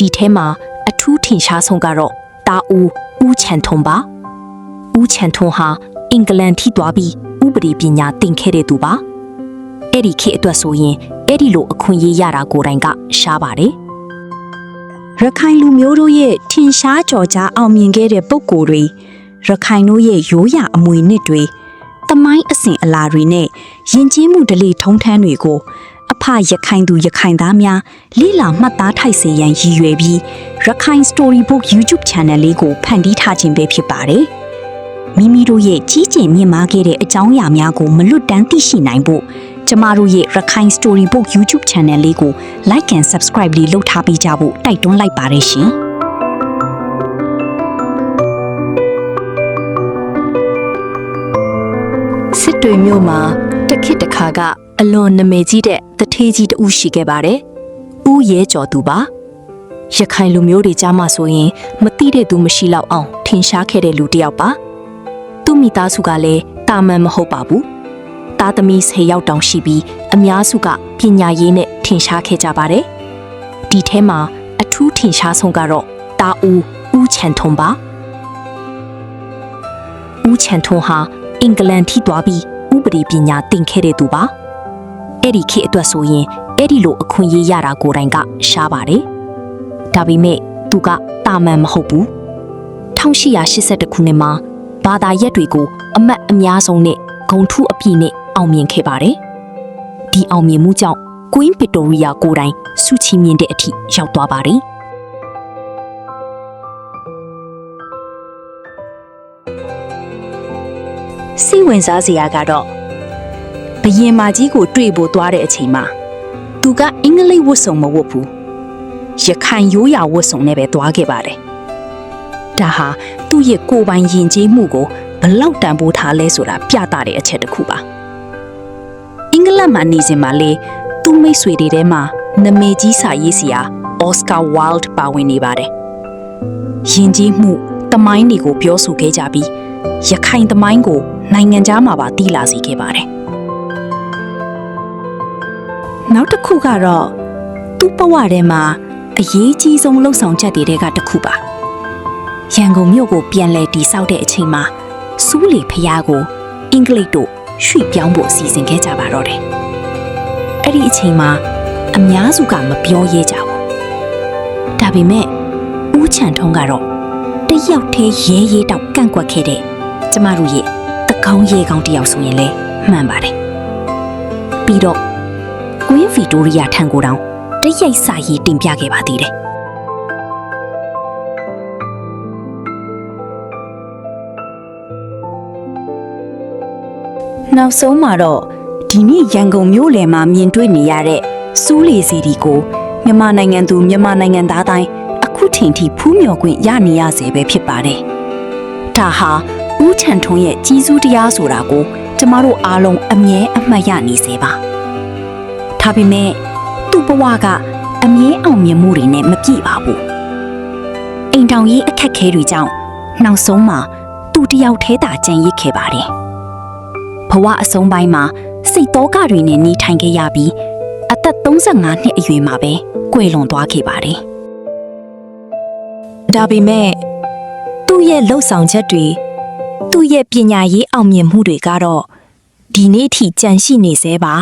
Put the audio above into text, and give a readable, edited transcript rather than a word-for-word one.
ဒီထဲမှာအထူးထင်ရှားဆုံးကတော့တာဦးချန်ထွန်းပါဦးချန်ထွန်းဟာအင်္ဂလန်ထိသွားပြီးဥပဒေပညာသင်ခဲ့တဲ့သူပါအဲ့ဒီခေတ်အတွက်ဆိုရင်အဲ့ဒီလိုအခွင့်အရေးရတာကိုယ်တိုင်ကရှားပါတယ်ရခိုင်လူမျိုးတို့ရဲ့ထင်ရှားကြော်ကြားအောင်မြင်ခဲ့တဲ့ပုံကိုယ်တွေရခိုင်တို့ရဲ့ရိုးရာအမွေနှစ်တွေသမိုင်းအစဉ်အလာတွေနဲ့ယဉ်ကျေးမှုဓလေ့ထုံးထမ်းတွေကိုအဖရခိုင်သူရခိုင်သားများလိလာမှတ်သားထိုက်စေရန်ရည်ရွယ်ပြီးရခိုင် Storybook YouTube Channel လေးကိုဖန်တီးထားခြင်းပဲဖြစ်ပါတယ်မိမိတို့ရဲ့ကြီးကျယ်မြင့်မားခဲ့တဲ့အကြောင်းအရာများကိုမလွတ်တမ်းသိရှိနိုင်ဖို့ကျမတို့ရဲ့ရခိုင် Storybook YouTube Channel လေးကို Like and Subscribe လေးလုပ်ထားပေးကြဖို့တိုက်တွန်းလိုက်ပါတယ်ရှင်စစ်တွေမြို့မှာတခစ်တခါကအလွန်နာမည်ကြီးတဲ့တထေးကြီးတဦးရှိခဲ့ပါတယ်။ဦးရဲကျော်သူပါ။ရခိုင်လူမျိုးတွေကြားမှာဆိုရင်မသိတဲ့သူမရှိတော့အောင်ထင်ရှားခဲ့တဲ့လူတစ်ယောက်ပါ။သူ့မိသားစုကလည်းတာမန်မဟုတ်ပါဘူး။သားသမီး10ယောက်တောင်ရှိပြီးအများစုကပညာရေးနဲ့ထင်ရှားခဲ့ကြပါတယ်။ဒီထဲမှာအထူးထင်ရှားဆုံးကတော့တာဦးချန်ထွန်းပါ။ဦးချန်ထွန်းဟာအင်္ဂလန်ထိသွားပြီးဥပဒေပညာသင်ခဲ့တဲ့သူပါအဲ့ဒီခေတ်အတွက်ဆိုရင်အဲ့ဒီလိုအခွင့်အရေးရတာကိုယ်တိုင်ကရှားပါတယ်ဒါပေမဲ့သူကတာမန်မဟုတ်ဘူး1882ခုနှစ်မှာဘာသာရပ်တွေကိုအမတ်အများဆုံးနဲ့ဂုဏ်ထူးအပြည့်နဲ့အောင်မြင်ခဲ့ပါတယ်ဒီအောင်မြင်မှုကြောင့် Queen Victoria ကိုယ်တိုင်ဆုချီးမြှင့်တဲ့အထိရောက်သွားပါတယ်စိတ်ဝင်စားစရာကတော့ဘယင်မကြီးကိုတွေ့ဖို့သွားတဲ့အချိန်မှာသူကအင်္ဂလိပ်ဝတ်စုံမဝတ်ဘူးရခိုင်ရိုးရာဝတ်စုံနဲ့ပဲသွားခဲ့ပါတယ်ဒါဟာသူ့ရဲ့ကိုယ်ပိုင်ယဉ်ကျေးမှုကိုဘလောက်တန်ဖိုးထားလဲဆိုတာပြသတဲ့အချက်တစ်ခုပါအင်္ဂလန်မှာနေစဉ်မှာလေသူ့မိတ်ဆွေတွေထဲမှာနာမည်ကြီးစာရေးဆရာအော်စကာဝိုင်းလ်ပါဝင်နေပါတယ်ယဉ်ကျေးမှုသမိုင်းတွေကိုပြောဆိုခဲ့ကြပြီးရခိုင်သမိုင်းကိုနိုင်ငံခြားမှာပါသိလာစေခဲ့ပါတယ်နောက်တစ်ခုကတော့သူ့ဘဝထဲမှာအရေးကြီးဆုံးလှုပ်ဆောင်ချက်တွေကတစ်ခုပါရန်ကုန်မြို့ကိုပြန်လည်တည်ဆောက်တဲ့အချိန်မှာစူးလီဖျားကိုအင်္ဂလိပ်တို့ရွှေ့ပြောင်းဖို့အစီအစဉ်ခဲ့ကြပါတော့တယ်အဲ့ဒီအချိန်မှာအများစုကမပြောရဲကြဘူးဒါပေမဲ့ဦးချန်ထွန်းကတော့တယောက်တည်းရဲတောက်ကန့်ကွက်ခဲ့တဲ့ကျမတို့ရဲ့တကောင်းရဲကောင်းတယောက်ဆိုရင်လည်းမှန်ပါတယ်ပြီးတော့ Queen Victoria ထံကိုတောင်တရိုက်စာရေးတင်ပြခဲ့ပါသေးတယ်နောက်ဆုံးမှာတော့ဒီနေ့ရန်ကုန်မြို့လယ်မှာမြင်တွေ့နေရတဲ့စူးလီစီဒီကိုမြန်မာနိုင်ငံသူမြန်မာနိုင်ငံသားတိုင်းအခုချိန်ထိဖူးမြော်ခွင့်ရနေရစေပဲဖြစ်ပါတယ်ဒါဟာဦးချန်ထွန်းရဲ့ကြီးစိုးတရားဆိုတာကိုကျမတို့အားလုံးအမြဲအမှတ်ရနေစေပါဒါပေမဲ့သူ့ဘဝကအမြဲအောင်မြင်မှုတွေနဲ့မပြည့်ပါဘူးအိမ်ထောင်ရေးအခက်အခဲတွေကြောင့်နောက်ဆုံးမှာသူတယောက်ထဲသာကြံရစ်ခဲ့ပါတယ်ဘဝအဆုံးပိုင်းမှာစိတ်သောကတွေနဲ့နေထိုင်ခဲ့ရပြီးအသက်35နှစ်အရွယ်မှာပဲကွယ်လွန်သွားခဲ့ပါတယ်ဒါပေမဲ့သူ့ရဲ့လှုပ်ဆောင်ချက်တွေသူ့ရဲ့ပညာရေးအောင်မြင်မှုတွေကတော့ဒီနေ့ထိကြန့်ရှိနေသေးပါ